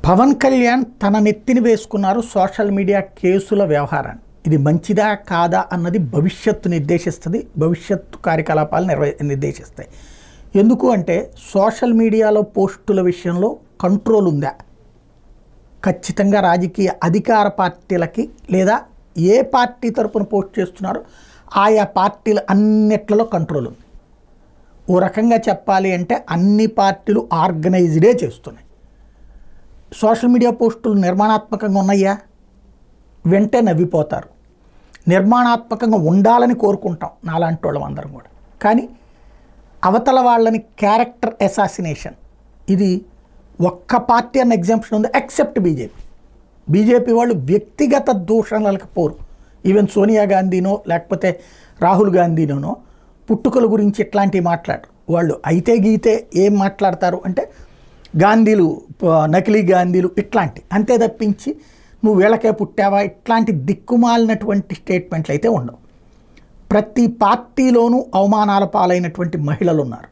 పవన్ కళ్యాణ్ తన నెత్తిని వేసుకున్నారు social media కేసుల వ్యవహారాన్ని. ఇది మంచిదా కాదా అన్నది భవిష్యత్తు నిర్దేశిస్తుంది, భవిష్యత్తు కార్యకలాపాలు నిర్దేశిస్తాయి. ఎందుకు అంటే సోషల్ మీడియాలో పోస్టుల విషయంలో కంట్రోల్ ఉందా, ఖచ్చితంగా రాజకీయ అధికార పార్టీలకి లేదా ఏ పార్టీ తరపున పోస్ట్ చేస్తున్నారో ఆయా పార్టీల అన్నిట్లలో కంట్రోల్ ఉంది. ఓ రకంగా చెప్పాలి అంటే అన్ని పార్టీలు ఆర్గనైజ్డే చేస్తున్నాయి. సోషల్ మీడియా పోస్టులు నిర్మాణాత్మకంగా ఉన్నాయా, వెంటే నవ్విపోతారు. నిర్మాణాత్మకంగా ఉండాలని కోరుకుంటాం నాలాంటి వాళ్ళం అందరం కూడా. కానీ అవతల వాళ్ళని క్యారెక్టర్ అసాసినేషన్, ఇది ఒక్క పార్టీ అన్న ఎగ్జాంప్షన్ ఉంది ఎక్సెప్ట్ బీజేపీ వాళ్ళు వ్యక్తిగత దూషణలకు పోరు. ఈవెన్ సోనియా గాంధీనో లేకపోతే రాహుల్ గాంధీనో పుట్టుకల గురించి ఇట్లాంటివి మాట్లాడరు వాళ్ళు. అయితే గీతే ఏం మాట్లాడతారు అంటే గాంధీలు, నకిలీ గాంధీలు ఇట్లాంటి, అంతే తప్పించి నువ్వు వీళ్ళకే పుట్టావా ఇట్లాంటి దిక్కుమాలినటువంటి స్టేట్మెంట్లు అయితే ఉండవు. ప్రతి పార్టీలోనూ అవమానాల పాలైనటువంటి మహిళలు ఉన్నారు.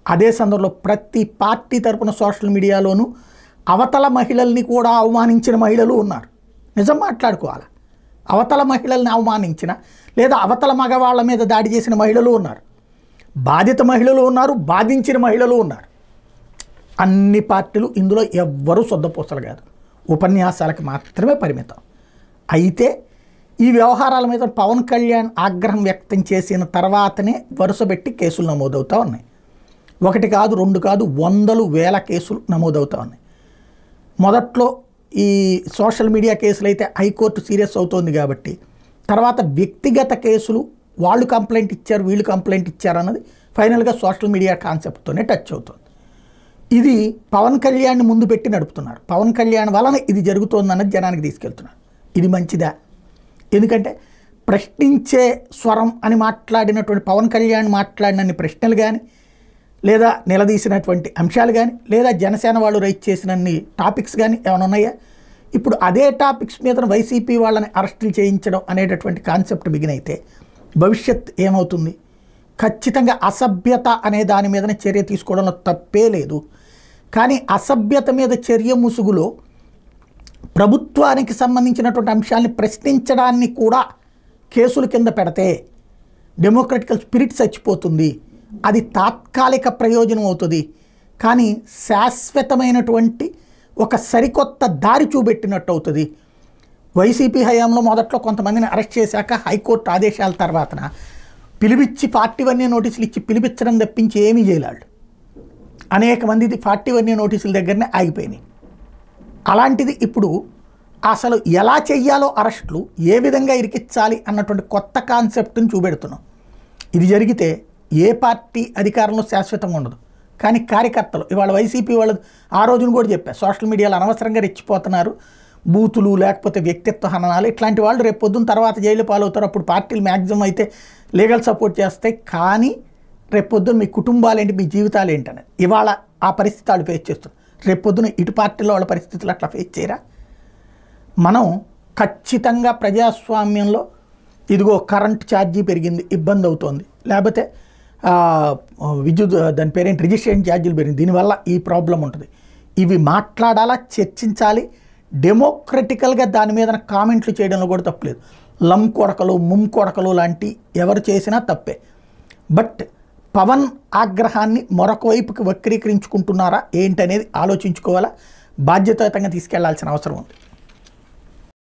అదే సందర్భంలో ప్రతి పార్టీ తరపున సోషల్ మీడియాలోనూ అవతల మహిళల్ని కూడా అవమానించిన మహిళలు ఉన్నారు. నిజం మాట్లాడుకోవాలి. అవతల మహిళల్ని అవమానించిన లేదా అవతల మగవాళ్ళ మీద దాడి చేసిన మహిళలు ఉన్నారు, బాధిత మహిళలు ఉన్నారు, బాధించిన మహిళలు ఉన్నారు. అన్ని పార్టీలు ఇందులో ఎవ్వరూ సొద్దపూసలు కాదు, ఉపన్యాసాలకు మాత్రమే పరిమితం. అయితే ఈ వ్యవహారాల మీద పవన్ కళ్యాణ్ ఆగ్రహం వ్యక్తం చేసిన తర్వాతనే వరుసపెట్టి కేసులు నమోదవుతూ ఉన్నాయి. ఒకటి కాదు, రెండు కాదు, వందలు వేల కేసులు నమోదవుతూ ఉన్నాయి. మొదట్లో ఈ సోషల్ మీడియా కేసులు అయితే హైకోర్టు సీరియస్ అవుతోంది కాబట్టి, తర్వాత వ్యక్తిగత కేసులు వాళ్ళు కంప్లైంట్ ఇచ్చారు వీళ్ళు కంప్లైంట్ ఇచ్చారు అన్నది ఫైనల్గా సోషల్ మీడియా కాన్సెప్ట్తోనే టచ్ అవుతుంది. ఇది పవన్ కళ్యాణ్ని ముందు పెట్టి నడుపుతున్నారు. పవన్ కళ్యాణ్ వలన ఇది జరుగుతోందన్నది జనానికి తీసుకెళ్తున్నారు. ఇది మంచిదా? ఎందుకంటే ప్రశ్నించే స్వరం అని మాట్లాడినటువంటి పవన్ కళ్యాణ్ మాట్లాడినన్ని ప్రశ్నలు కానీ లేదా నిలదీసినటువంటి అంశాలు కానీ లేదా జనసేన వాళ్ళు రైజ్ చేసినన్ని టాపిక్స్ కానీ ఏమైనా ఉన్నాయా? ఇప్పుడు అదే టాపిక్స్ మీద వైసీపీ వాళ్ళని అరెస్టులు చేయించడం అనేటటువంటి కాన్సెప్ట్ బిగిన్ అయితే భవిష్యత్ ఏమవుతుంది? ఖచ్చితంగా అసభ్యత అనే దాని మీదనే చర్య తీసుకోవడంలో తప్పే లేదు. కానీ అసభ్యత మీద చర్య ముసుగులో ప్రభుత్వానికి సంబంధించినటువంటి అంశాలని ప్రశ్నించడాన్ని కూడా కేసుల కింద పెడితే డెమోక్రటికల్ స్పిరిట్ చచ్చిపోతుంది. అది తాత్కాలిక ప్రయోజనం అవుతుంది, కానీ శాశ్వతమైనటువంటి ఒక సరికొత్త దారి చూపెట్టినట్టు అవుతుంది. వైసీపీ హయాంలో మొదట్లో కొంతమందిని అరెస్ట్ చేశాక హైకోర్టు ఆదేశాల తర్వాతన పిలిపించి 41A నోటీసులు ఇచ్చి పిలిపించడం తప్పించి ఏమీ చేయలేడు. అనేక మందిది 41A నోటీసుల దగ్గరనే ఆగిపోయినాయి. అలాంటిది ఇప్పుడు అసలు ఎలా చెయ్యాలో అరెస్టులు, ఏ విధంగా ఇరికించాలి అన్నటువంటి కొత్త కాన్సెప్ట్ని చూపెడుతున్నాం. ఇది జరిగితే ఏ పార్టీ అధికారంలో శాశ్వతంగా ఉండదు. కానీ కార్యకర్తలు ఇవాళ వైసీపీ వాళ్ళు ఆ రోజున కూడా చెప్పారు, సోషల్ మీడియాలో అనవసరంగా రెచ్చిపోతున్నారు, బూతులు లేకపోతే వ్యక్తిత్వ హననాలు ఇట్లాంటి వాళ్ళు రేపు పొద్దున్న తర్వాత జైలు పాలవుతారు. అప్పుడు పార్టీలు మ్యాక్సిమం అయితే లీగల్ సపోర్ట్ చేస్తాయి, కానీ రేపు పొద్దున్న మీ కుటుంబాలు ఏంటి, మీ జీవితాలు ఏంటనేది ఇవాళ ఆ పరిస్థితి వాళ్ళు ఫేస్ చేస్తున్నారు. రేపు పొద్దున ఇటు పార్టీలో వాళ్ళ పరిస్థితులు అట్లా ఫేస్ చేయరా? మనం ఖచ్చితంగా ప్రజాస్వామ్యంలో ఇదిగో కరెంట్ ఛార్జీ పెరిగింది ఇబ్బంది అవుతోంది, లేకపోతే విద్యుత్ దాని పేరేంటి రిజిస్ట్రేషన్ ఛార్జీలు పెరిగింది, దీనివల్ల ఈ ప్రాబ్లం ఉంటుంది. ఇవి మాట్లాడాలా, చర్చించాలి. డెమోక్రటికల్గా దాని మీద కామెంట్లు చేయడంలో కూడా తప్పలేదు. లం కొడకలు ముమ్ కొడకలు లాంటి ఎవరు చేసినా తప్పే. బట్ పవన్ ఆగ్రహాన్ని మరొక వైపుకి వక్రీకరించుకుంటున్నారా ఏంటనేది ఆలోచించుకోవాలా, బాధ్యతాయుతంగా తీసుకెళ్లాల్సిన అవసరం ఉంది.